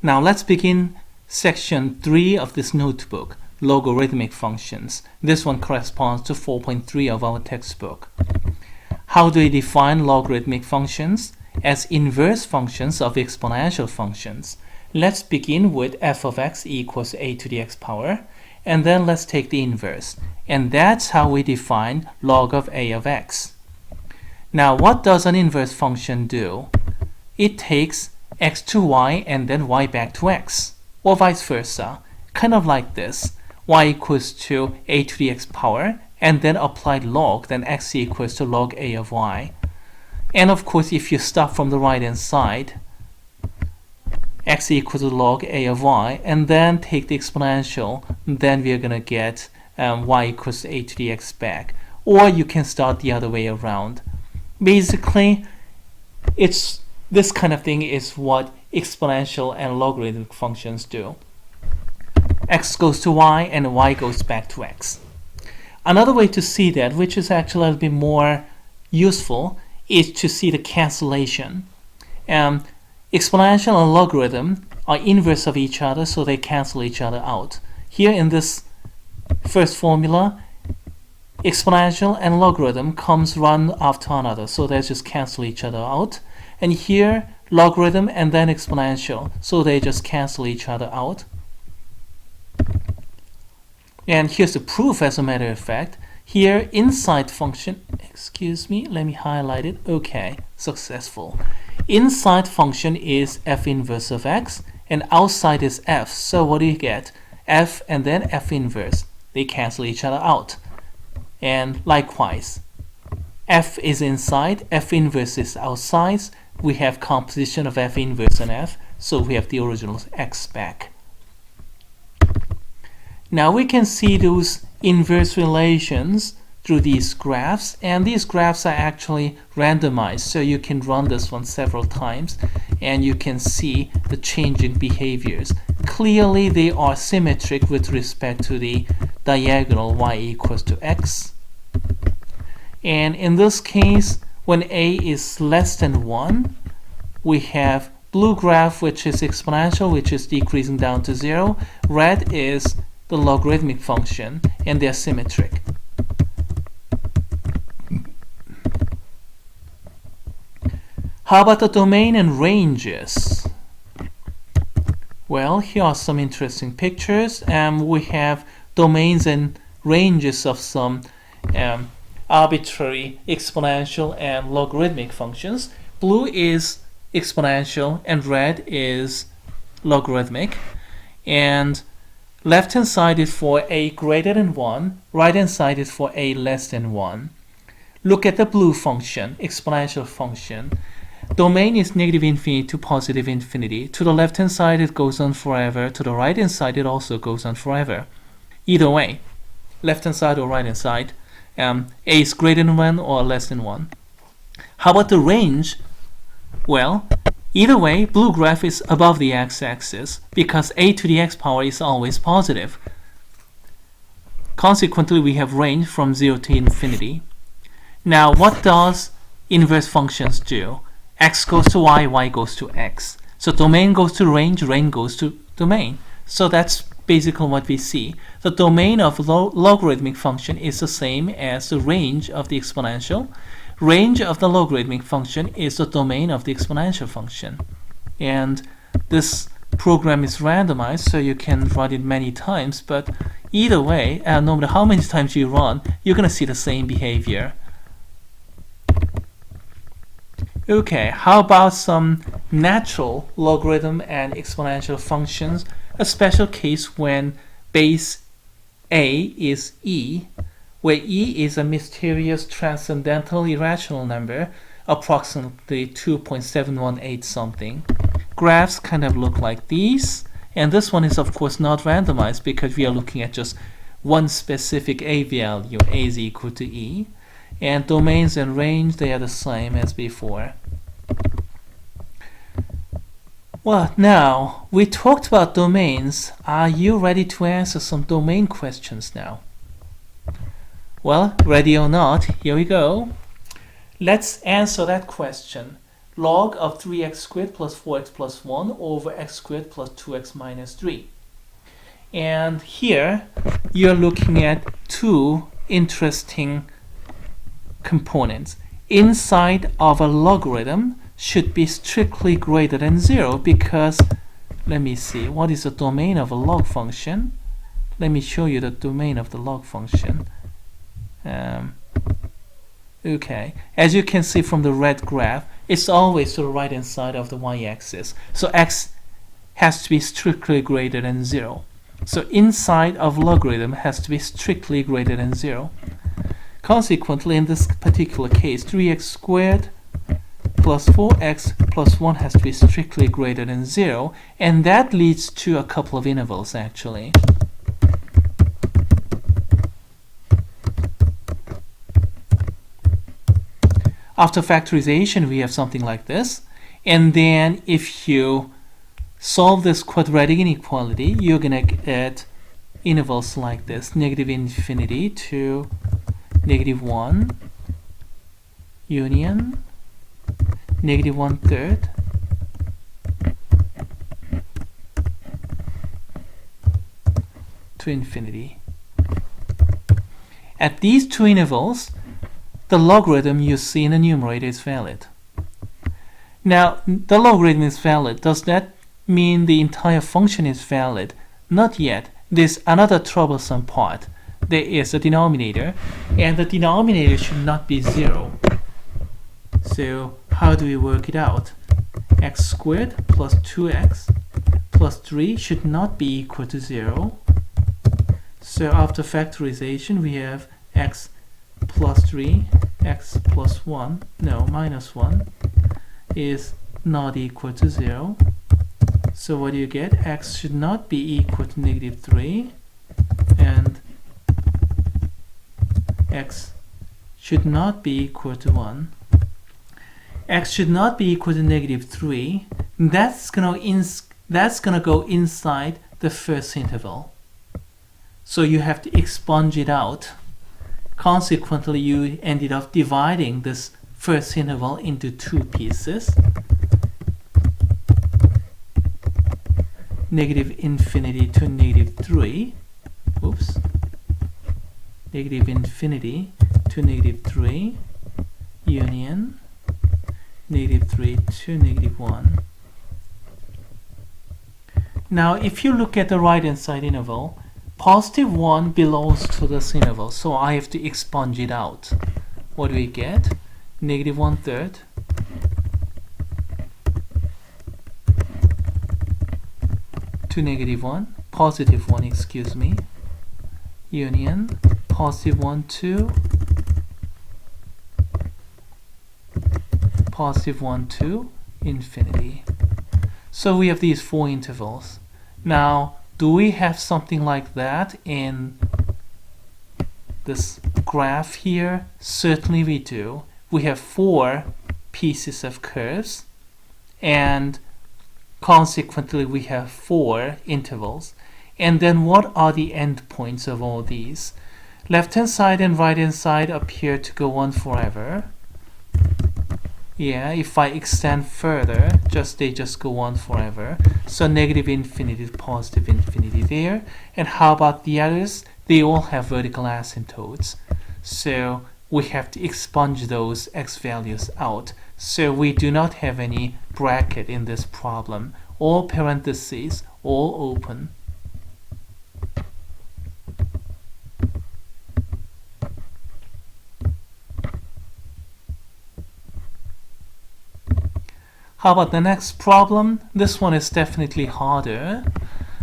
Now let's begin section 3 of this notebook, logarithmic functions. This one corresponds to 4.3 of our textbook. How do we define logarithmic functions? As inverse functions of exponential functions. Let's begin with f of x equals a to the x power, and then let's take the inverse. And that's how we define log of a of x. Now, what does an inverse function do? It takes x to y and then y back to x, or vice versa, kind of like this. Y equals to a to the x power, and then applied log, then x equals to log a of y. And of course, if you start from the right hand side, x equals to log a of y, and then take the exponential, then we are going to get y equals to a to the x back. Or you can start the other way around. Basically, it's this kind of thing is what exponential and logarithmic functions do. X goes to y and y goes back to x. Another way to see that, which is actually a little bit more useful, is to see the cancellation. Exponential and logarithm are inverse of each other, so they cancel each other out. Here in this first formula, exponential and logarithm comes one after another, so they just cancel each other out. And here, logarithm and then exponential, so they just cancel each other out. And here's the proof, as a matter of fact. Here, inside function, excuse me, let me highlight it. Okay, successful. Inside function is f inverse of x, and outside is f. So what do you get? F and then f inverse. They cancel each other out. And likewise, f is inside, f inverse is outside. We have composition of f inverse and f, so we have the original x back. Now we can see those inverse relations through these graphs, and these graphs are actually randomized, so you can run this one several times and you can see the changing behaviors. Clearly they are symmetric with respect to the diagonal y equals to x, and in this case, when a is less than 1, we have blue graph, which is exponential, which is decreasing down to 0. Red is the logarithmic function, and they're symmetric. How about the domain and ranges? Well, here are some interesting pictures. We have domains and ranges of some arbitrary exponential and logarithmic functions. Blue is exponential and red is logarithmic. And left hand side is for a greater than 1, right hand side is for a less than 1. Look at the blue function, exponential function. Domain is negative infinity to positive infinity. To the left hand side it goes on forever, to the right hand side it also goes on forever. Either way, left hand side or right hand side, a is greater than 1 or less than 1. How about the range? Well, either way, blue graph is above the x-axis because a to the x power is always positive. Consequently, we have range from 0 to infinity. Now, what does inverse functions do? X goes to y, y goes to x. So domain goes to range, range goes to domain. So that's basically what we see. The domain of logarithmic function is the same as the range of the exponential. Range of the logarithmic function is the domain of the exponential function. And this program is randomized, so you can run it many times, but either way, no matter how many times you run, you're going to see the same behavior. Okay, how about some natural logarithm and exponential functions? A special case when base a is e, where e is a mysterious transcendental irrational number, approximately 2.718 something. Graphs kind of look like these, and this one is of course not randomized because we are looking at just one specific a value. A is equal to e, and domains and range, they are the same as before. Well, now we talked about domains. Are you ready to answer some domain questions now? Well, ready or not, here we go. Let's answer that question. log of 3x squared plus 4x plus 1 over x squared plus 2x minus 3. And here you're looking at two interesting components. Inside of a logarithm should be strictly greater than 0 because, let me see, what is the domain of a log function? Let me show you the domain of the log function. Okay, as you can see from the red graph, it's always to the right hand side of the y-axis. So x has to be strictly greater than 0. So inside of logarithm has to be strictly greater than 0. Consequently, in this particular case, 3x squared plus 4x plus 1 has to be strictly greater than 0, and that leads to a couple of intervals actually. After factorization, we have something like this, and then if you solve this quadratic inequality, you're gonna get intervals like this: negative infinity to negative 1 union negative 1/3 to infinity. At these two intervals, the logarithm you see in the numerator is valid. Now, the logarithm is valid. Does that mean the entire function is valid? Not yet. There's another troublesome part. There is a denominator, and the denominator should not be 0. So how do we work it out? X squared plus 2x plus 3 should not be equal to 0. So after factorization, we have x plus 3, x plus 1, no, minus 1 is not equal to 0. So what do you get? X should not be equal to negative 3, and x should not be equal to 1. X should not be equal to negative 3. That's gonna go inside the first interval. So you have to expunge it out. Consequently, you ended up dividing this first interval into two pieces. Negative infinity to negative 3. Oops. Negative infinity to negative 3 union negative 3 to negative 1. Now, if you look at the right hand side interval, positive 1 belongs to this interval, so I have to expunge it out. What do we get? Negative 1/3 to negative 1, positive 1, excuse me, union positive 1 to positive 1 to infinity. So we have these four intervals. Now, do we have something like that in this graph here? Certainly we do. We have four pieces of curves, and consequently we have four intervals. And then what are the endpoints of all these? Left hand side and right hand side appear to go on forever. Yeah, if I extend further, they just go on forever. So negative infinity to positive infinity there. And how about the others? They all have vertical asymptotes. So we have to expunge those x values out. So we do not have any bracket in this problem. All parentheses, all open. How about the next problem? This one is definitely harder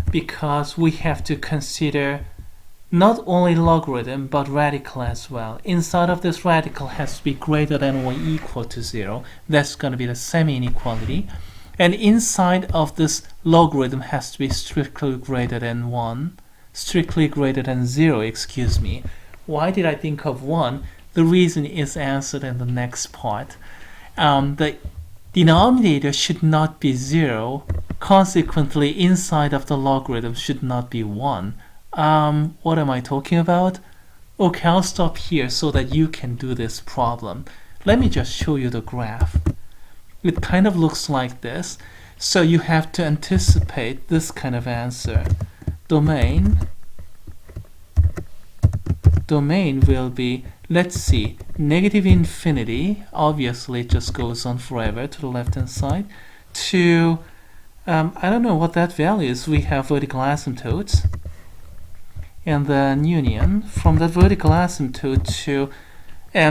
because we have to consider not only logarithm but radical as well. Inside of this radical has to be greater than or equal to 0. That's going to be the semi-inequality. And inside of this logarithm has to be strictly greater than 1. Strictly greater than 0, excuse me. Why did I think of 1? The reason is answered in the next part. The denominator should not be 0. Consequently, inside of the logarithm should not be 1. What am I talking about? Okay, I'll stop here so that you can do this problem. Let me just show you the graph. It kind of looks like this. So you have to anticipate this kind of answer. Domain will be, let's see, negative infinity, obviously it just goes on forever to the left hand side, to I don't know what that value is. We have vertical asymptotes, and then union from that vertical asymptote to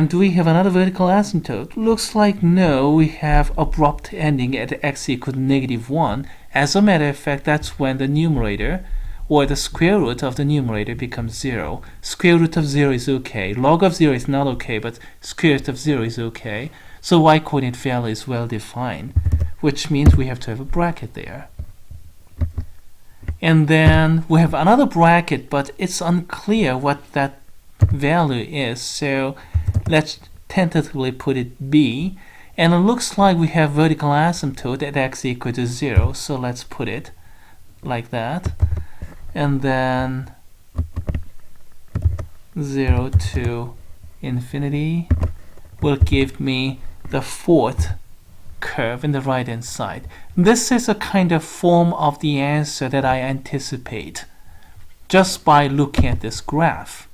do we have another vertical asymptote? Looks like no, we have abrupt ending at x equal to -1. As a matter of fact, that's when the numerator or the square root of the numerator becomes 0. Square root of 0 is okay. Log of 0 is not okay, but square root of 0 is okay. So y-coordinate value is well defined, which means we have to have a bracket there. And then we have another bracket, but it's unclear what that value is. So let's tentatively put it b. And it looks like we have vertical asymptote at x equal to 0. So let's put it like that. And then 0 to infinity will give me the fourth curve in the right hand side. This is a kind of form of the answer that I anticipate just by looking at this graph.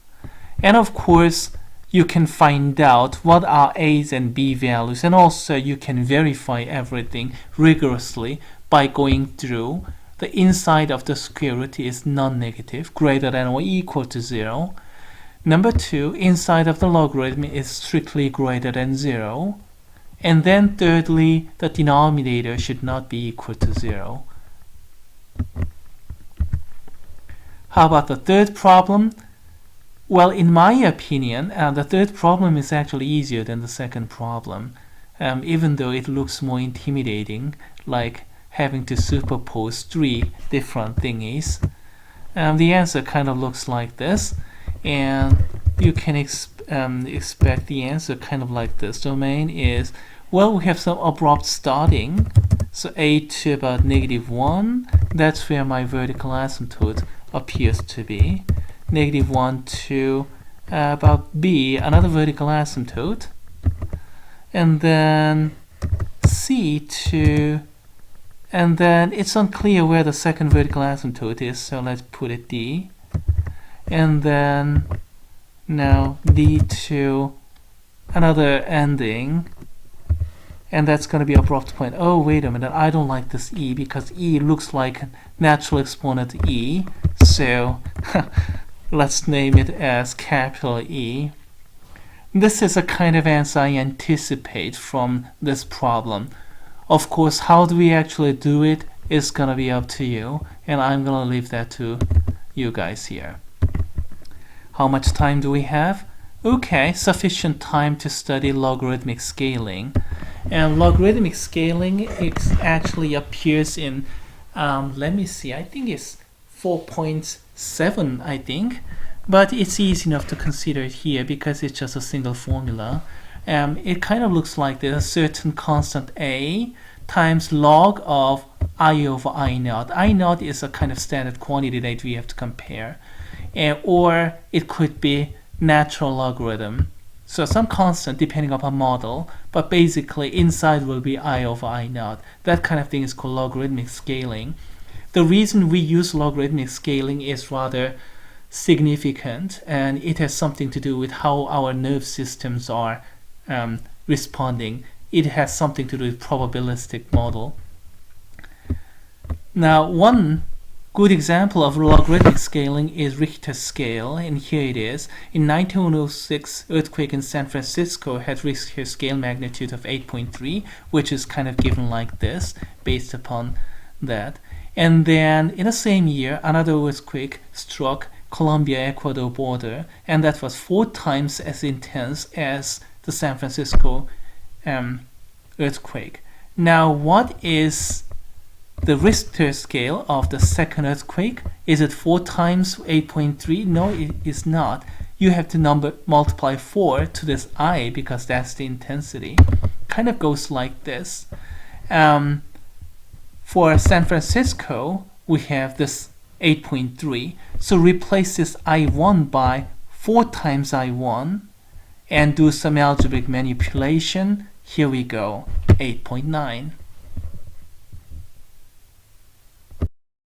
And of course you can find out what are a's and b values, and also you can verify everything rigorously by going through the inside of the square root is non-negative, greater than or equal to 0. Number 2, inside of the logarithm is strictly greater than 0. And then thirdly, the denominator should not be equal to 0. How about the third problem? Well, in my opinion, the third problem is actually easier than the second problem, even though it looks more intimidating, like having to superpose 3 different thingies. The answer kind of looks like this, and you can expect the answer kind of like this. Domain is, well, we have some abrupt starting, so a to about -1, that's where my vertical asymptote appears to be. -1 to about b, another vertical asymptote, and then c to, and then it's unclear where the second vertical asymptote is, so let's put it d. And then now d to another ending, and that's going to be abrupt point. Oh, wait a minute, I don't like this e, because e looks like natural exponent e, so let's name it as capital E. This is a kind of answer I anticipate from this problem. Of course, how do we actually do it is going to be up to you, and I'm going to leave that to you guys here. How much time do we have? Okay, sufficient time to study logarithmic scaling. And logarithmic scaling actually appears in, let me see, I think it's 4.7, I think. But it's easy enough to consider it here because it's just a single formula. It kind of looks like there's a certain constant a times log of I over I naught. I naught is a kind of standard quantity that we have to compare. Or it could be natural logarithm. So some constant depending upon model, but basically inside will be I over I naught. That kind of thing is called logarithmic scaling. The reason we use logarithmic scaling is rather significant, and it has something to do with how our nerve systems are responding. It has something to do with probabilistic model. Now, one good example of logarithmic scaling is Richter scale, and here it is. In 1906, earthquake in San Francisco had Richter scale magnitude of 8.3, which is kind of given like this, based upon that. And then in the same year, another earthquake struck Colombia-Ecuador border, and that was 4 times as intense as the San Francisco earthquake. Now, what is the Richter scale of the second earthquake? Is it 4 times 8.3? No, it is not. You have to multiply 4 to this I, because that's the intensity. Kind of goes like this. For San Francisco, we have this 8.3. So replace this I1 by 4 times I1 and do some algebraic manipulation Here we go, 8.9.